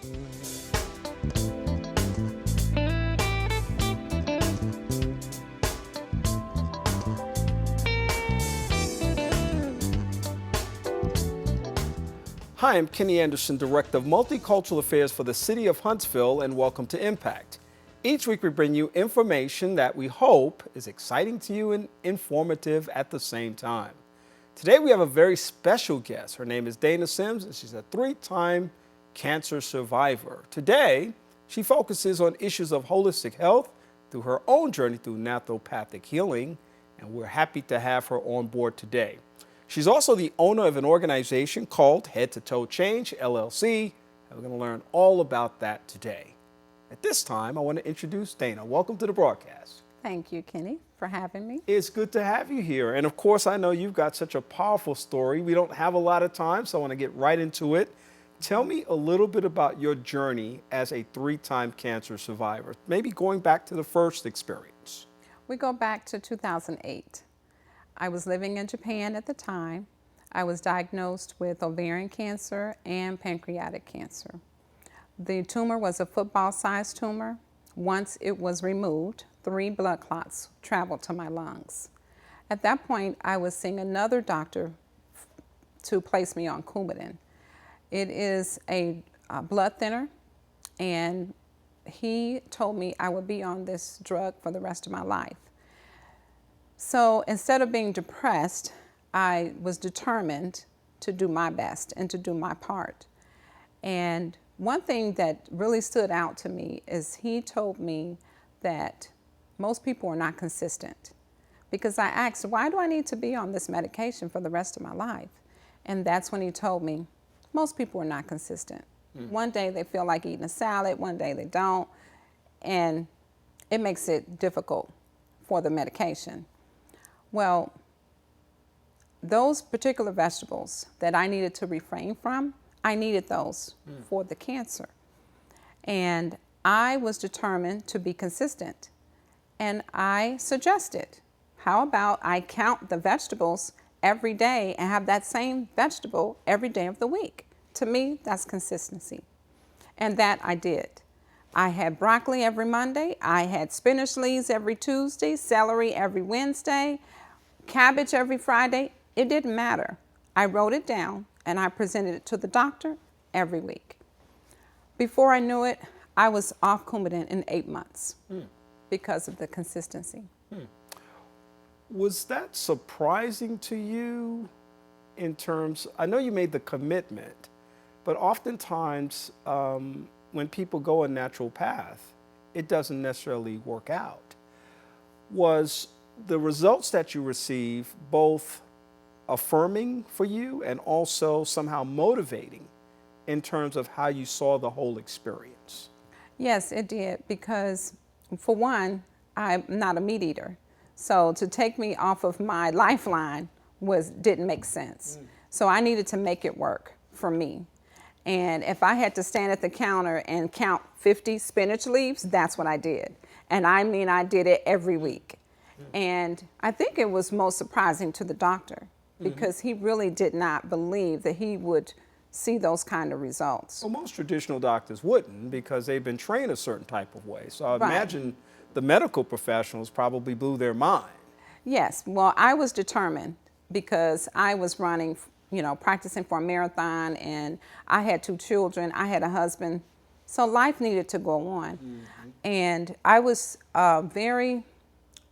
Hi, I'm Kenny Anderson, Director of Multicultural Affairs for the City of Huntsville, and welcome to Impact. Each week we bring you information that we hope is exciting to you and informative at the same time. Today we have a very special guest. Her name is Dana Sims, and she's a 3-time cancer survivor. Today, she focuses on issues of holistic health through her own journey through naturopathic healing, and we're happy to have her on board today. She's also the owner of an organization called Head to Toe Change, LLC, and we're going to learn all about that today. At this time, I want to introduce Dana. Welcome to the broadcast. Thank you, Kenny, for having me. It's good to have you here. And of course, I know you've got such a powerful story. We don't have a lot of time, so I want to get right into it. Tell me a little bit about your journey as a 3-time cancer survivor, maybe going back to the first experience. We go back to 2008. I was living in Japan at the time. I was diagnosed with ovarian cancer and pancreatic cancer. The tumor was a football-sized tumor. Once it was removed, 3 blood clots traveled to my lungs. At that point, I was seeing another doctor to place me on Coumadin. It is a blood thinner, and he told me I would be on this drug for the rest of my life. So instead of being depressed, I was determined to do my best and to do my part. And one thing that really stood out to me is he told me that most people are not consistent. Because I asked, why do I need to be on this medication for the rest of my life? And that's when he told me, most people are not consistent. One day they feel like eating a salad, one day they don't, and it makes it difficult for the medication. Well, those particular vegetables that I needed to refrain from, I needed those for the cancer. And I was determined to be consistent. And I suggested, how about I count the vegetables every day and have that same vegetable every day of the week? To me, that's consistency. And that I did. I had broccoli every Monday. I had spinach leaves every Tuesday, celery every Wednesday, cabbage every Friday. It didn't matter. I wrote it down and I presented it to the doctor every week. Before I knew it, I was off Coumadin in 8 months because of the consistency. Was that surprising to you in terms, I know you made the commitment, but oftentimes when people go a natural path, it doesn't necessarily work out. Was the results that you receive both affirming for you and also somehow motivating in terms of how you saw the whole experience? Yes, it did, because for one, I'm not a meat eater. So to take me off of my lifeline didn't make sense. So I needed to make it work for me. And if I had to stand at the counter and count 50 spinach leaves, that's what I did. And I mean, I did it every week. And I think it was most surprising to the doctor because he really did not believe that he would see those kind of results. Well, most traditional doctors wouldn't because they've been trained a certain type of way. So I imagine the medical professionals probably blew their mind. Yes, well, I was determined because I was running, practicing for a marathon, and I had 2 children, I had a husband, so life needed to go on. And I was very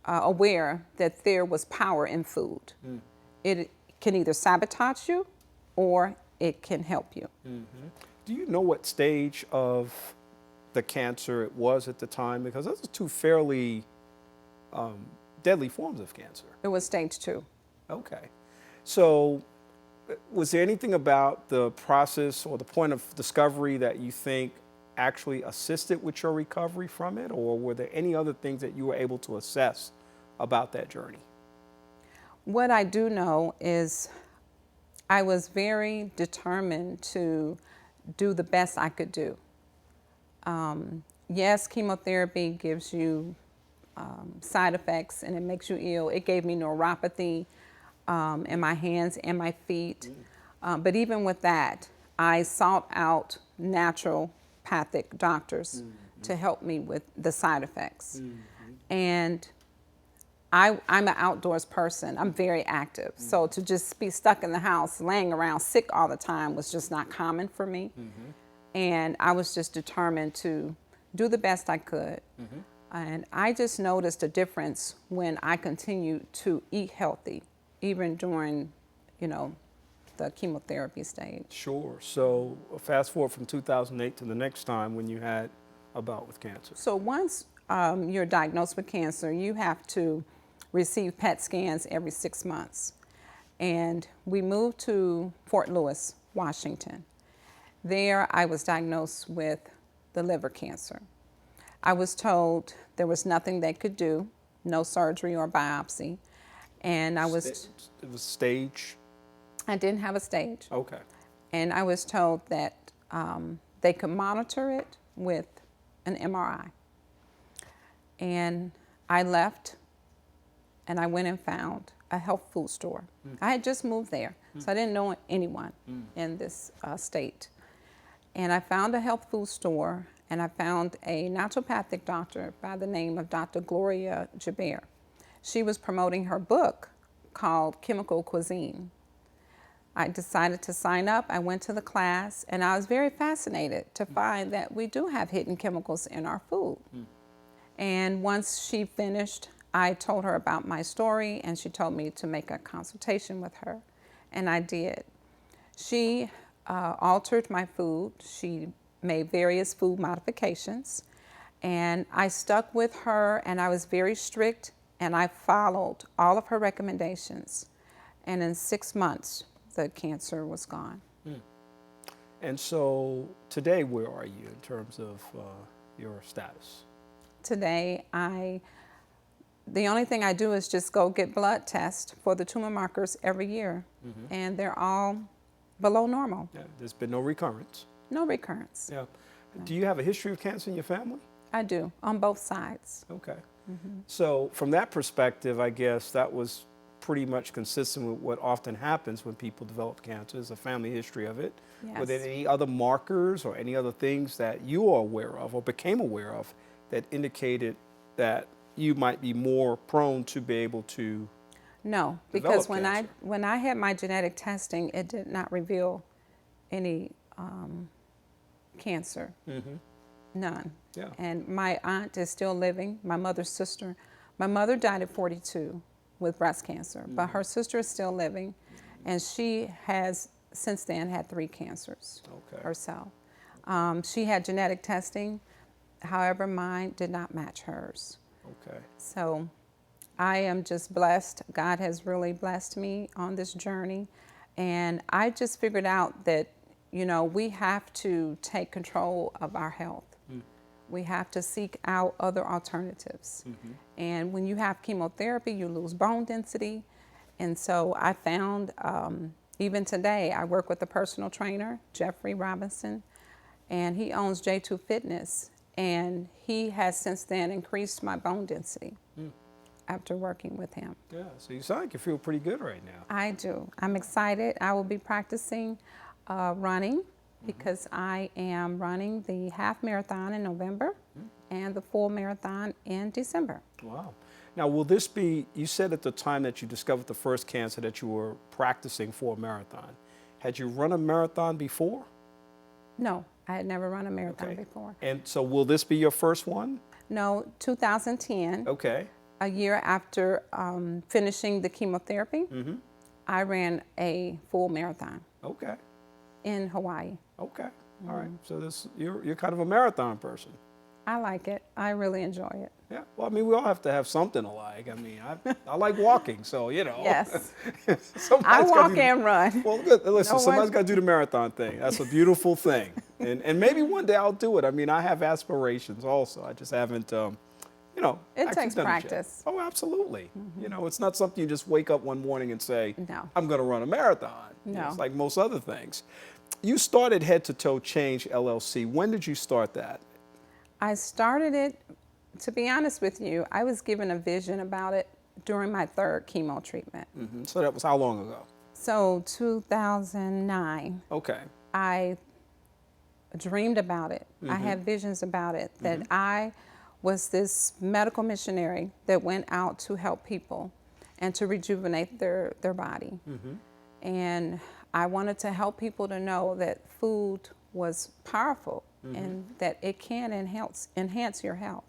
aware that there was power in food. It can either sabotage you or it can help you. Do you know what stage of the cancer it was at the time? Because those are 2 fairly deadly forms of cancer. It was stage 2. Okay. So was there anything about the process or the point of discovery that you think actually assisted with your recovery from it? Or were there any other things that you were able to assess about that journey? What I do know is I was very determined to do the best I could do. Yes, chemotherapy gives you side effects and it makes you ill. It gave me neuropathy in my hands and my feet. But even with that, I sought out natural naturopathic doctors to help me with the side effects. And I'm an outdoors person. I'm very active. So to just be stuck in the house, laying around sick all the time was just not common for me. And I was just determined to do the best I could. And I just noticed a difference when I continued to eat healthy, even during, the chemotherapy stage. Sure. So fast forward from 2008 to the next time when you had a bout with cancer. So once you're diagnosed with cancer, you have to receive PET scans every 6 months. And we moved to Fort Lewis, Washington. There I was diagnosed with the liver cancer. I was told there was nothing they could do, no surgery or biopsy. And It was stage? I didn't have a stage. Okay. And I was told that they could monitor it with an MRI. And I left and I went and found a health food store. I had just moved there, so I didn't know anyone in this state. And I found a health food store, and I found a naturopathic doctor by the name of Dr. Gloria Jaber. She was promoting her book called Chemical Cuisine. I decided to sign up. I went to the class, and I was very fascinated to find that we do have hidden chemicals in our food. And once she finished, I told her about my story, and she told me to make a consultation with her, and I did. She altered my food. She made various food modifications, and I stuck with her, and I was very strict, and I followed all of her recommendations. And in 6 months, the cancer was gone. And so today, where are you in terms of your status? Today, the only thing I do is just go get blood tests for the tumor markers every year, and they're all below normal. Yeah, there's been no recurrence. No recurrence. Yeah. Do you have a history of cancer in your family? I do, on both sides. Okay. So from that perspective, I guess that was pretty much consistent with what often happens when people develop cancer, is a family history of it. Yes. Were there any other markers or any other things that you are aware of or became aware of that indicated that you might be more prone to be able to No, because when I had my genetic testing, it did not reveal any cancer. None. Yeah. And my aunt is still living, my mother's sister. My mother died at 42 with breast cancer, but her sister is still living, and she has since then had 3 cancers herself. She had genetic testing, however, mine did not match hers. Okay. So I am just blessed. God has really blessed me on this journey. And I just figured out that, we have to take control of our health. We have to seek out other alternatives. And when you have chemotherapy, you lose bone density. And so I found, even today, I work with a personal trainer, Jeffrey Robinson, and he owns J2 Fitness. And he has since then increased my bone density after working with him. Yeah, so you sound like you feel pretty good right now. I do. I'm excited. I will be practicing running because I am running the half marathon in November and the full marathon in December. Wow. Now, will this be, you said at the time that you discovered the first cancer that you were practicing for a marathon. Had you run a marathon before? No, I had never run a marathon before. And so will this be your first one? No, 2010. Okay. A year after finishing the chemotherapy, I ran a full marathon. Okay. In Hawaii. Okay. All right. So you're kind of a marathon person. I like it. I really enjoy it. Yeah. Well, I mean, we all have to have something alike. I mean, I like walking, so Yes. I walk and run. Well, good. Listen, somebody's got to do the marathon thing. That's a beautiful thing. And maybe one day I'll do it. I mean, I have aspirations also. I just haven't, It takes practice. Oh, absolutely. It's not something you just wake up one morning and say, No. I'm going to run a marathon. No. It's like most other things. You started Head to Toe Change LLC. When did you start that? I started it, to be honest with you, I was given a vision about it during my 3rd chemo treatment. So that was how long ago? So 2009. Okay. I dreamed about it. I had visions about it, that I was this medical missionary that went out to help people and to rejuvenate their body. And I wanted to help people to know that food was powerful and that it can enhance your health.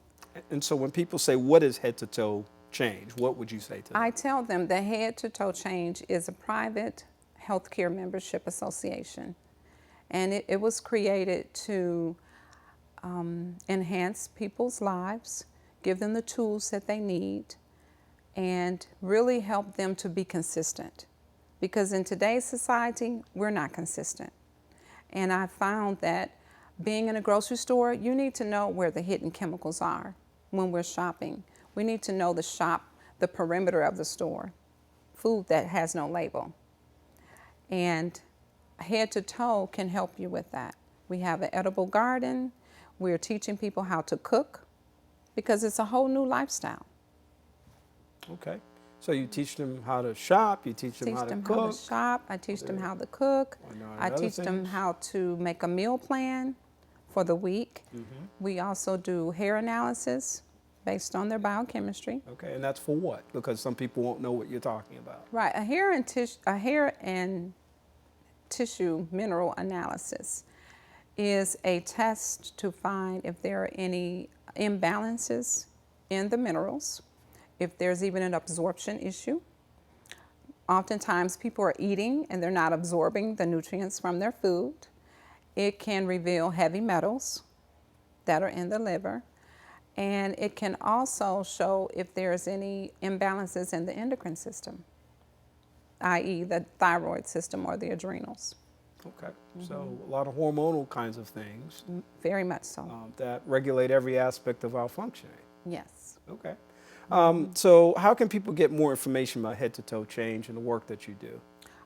And so when people say, what is head to toe change, what would you say to them? I tell them that Head to Toe Change is a private healthcare membership association. And it was created to enhance people's lives, give them the tools that they need, and really help them to be consistent. Because in today's society, we're not consistent. And I found that being in a grocery store, you need to know where the hidden chemicals are when we're shopping. We need to know the perimeter of the store, food that has no label. And Head to Toe can help you with that. We have an edible garden. We're teaching people how to cook because it's a whole new lifestyle. Okay. So you teach them how to shop, you teach them how to cook. How to shop. I teach them how to cook. I teach them things? how to make a meal plan for the week. We also do hair analysis based on their biochemistry. Okay, and that's for what? Because some people won't know what you're talking about. Right, a hair and tissue mineral analysis is a test to find if there are any imbalances in the minerals, if there's even an absorption issue. Oftentimes people are eating and they're not absorbing the nutrients from their food. It can reveal heavy metals that are in the liver. And it can also show if there's any imbalances in the endocrine system, i.e. the thyroid system or the adrenals. Okay, so a lot of hormonal kinds of things. Very much so. That regulate every aspect of our functioning. Yes. Okay. So how can people get more information about Head to Toe Change and the work that you do?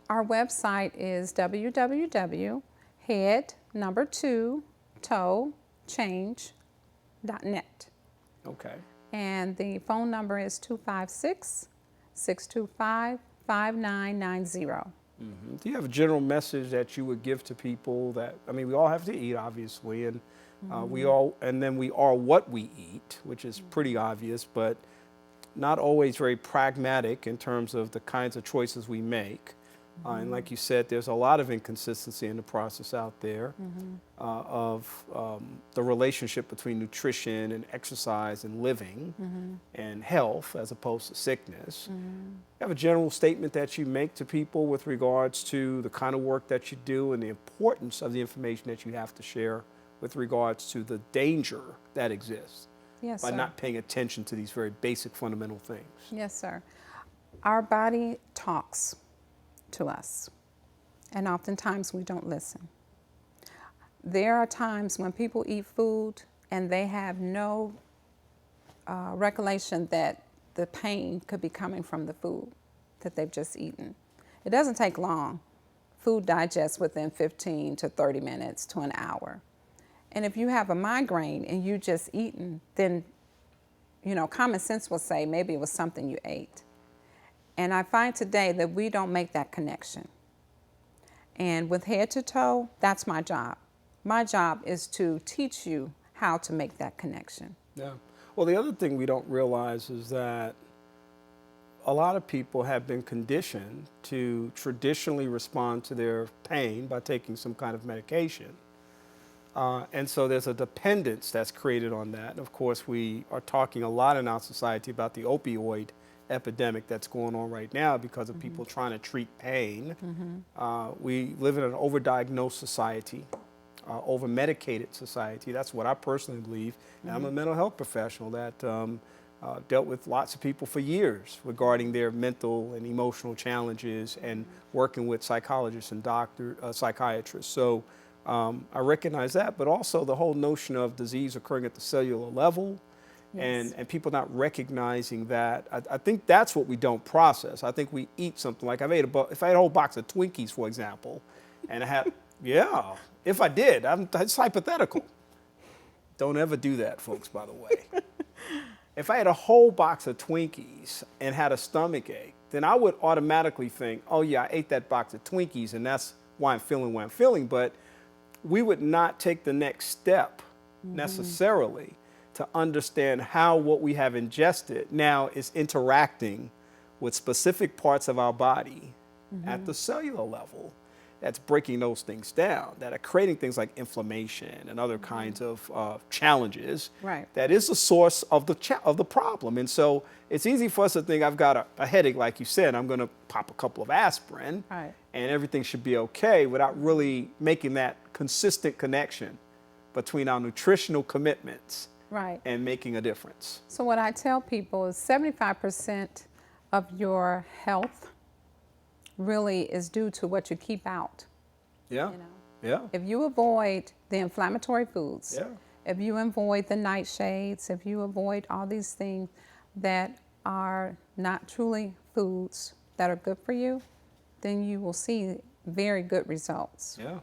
Our website is www.head2toe.change.net. Okay. And the phone number is 256-625-5990. Do you have a general message that you would give to people that, I mean, we all have to eat, obviously, and we are what we eat, which is pretty obvious, but not always very pragmatic in terms of the kinds of choices we make. And like you said, there's a lot of inconsistency in the process out there of the relationship between nutrition and exercise and living and health as opposed to sickness. You have a general statement that you make to people with regards to the kind of work that you do and the importance of the information that you have to share with regards to the danger that exists Yes, by sir. not paying attention to these very basic fundamental things. Yes, sir. Our body talks to us, and oftentimes we don't listen. There are times when people eat food and they have no recollection that the pain could be coming from the food that they've just eaten. It doesn't take long. Food digests within 15 to 30 minutes to an hour. And if you have a migraine and you just eaten, then, you know, common sense will say maybe it was something you ate. And I find today that we don't make that connection. And with Head to Toe, that's my job. My job is to teach you how to make that connection. Yeah. Well, the other thing we don't realize is that a lot of people have been conditioned to traditionally respond to their pain by taking some kind of medication. And so there's a dependence that's created on that. And of course, we are talking a lot in our society about the opioid epidemic that's going on right now because of people trying to treat pain. We live in an overdiagnosed society, over-medicated society. That's what I personally believe. And I'm a mental health professional that dealt with lots of people for years regarding their mental and emotional challenges and working with psychologists and psychiatrists. So I recognize that, but also the whole notion of disease occurring at the cellular level. Yes. And people not recognizing that. I think that's what we don't process. I think we eat something like if I ate a whole box of Twinkies, for example, and I had, yeah, if I did, it's hypothetical. Don't ever do that, folks, by the way. If I had a whole box of Twinkies and had a stomach ache, then I would automatically think, oh yeah, I ate that box of Twinkies and that's why I'm feeling what I'm feeling. But we would not take the next step necessarily to understand how what we have ingested now is interacting with specific parts of our body at the cellular level that's breaking those things down, that are creating things like inflammation and other kinds of challenges. Right. That is the source of the problem. And so it's easy for us to think, I've got a headache, like you said, I'm going to pop a couple of aspirin Right. and everything should be okay, without really making that consistent connection between our nutritional commitments Right. and making a difference. So what I tell people is 75% of your health really is due to what you keep out. Yeah. You know? Yeah. If you avoid the inflammatory foods, Yeah. if you avoid the nightshades, if you avoid all these things that are not truly foods that are good for you, then you will see very good results. Yeah.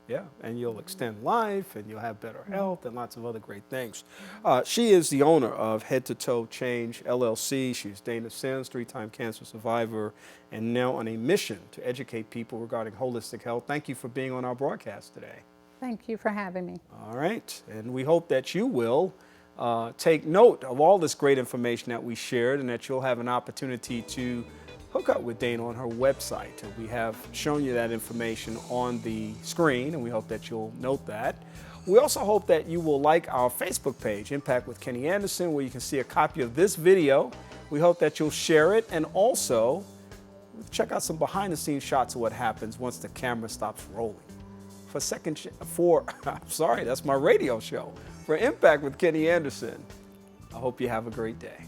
Yeah, and you'll extend life, and you'll have better health, and lots of other great things. She is the owner of Head to Toe Change, LLC. She's Dana Sims, 3-time cancer survivor, and now on a mission to educate people regarding holistic health. Thank you for being on our broadcast today. Thank you for having me. All right, and we hope that you will take note of all this great information that we shared, and that you'll have an opportunity to hook up with Dana on her website. And we have shown you that information on the screen, and we hope that you'll note that. We also hope that you will like our Facebook page, Impact with Kenny Anderson, where you can see a copy of this video. We hope that you'll share it, and also check out some behind-the-scenes shots of what happens once the camera stops rolling. Sorry, that's my radio show. For Impact with Kenny Anderson, I hope you have a great day.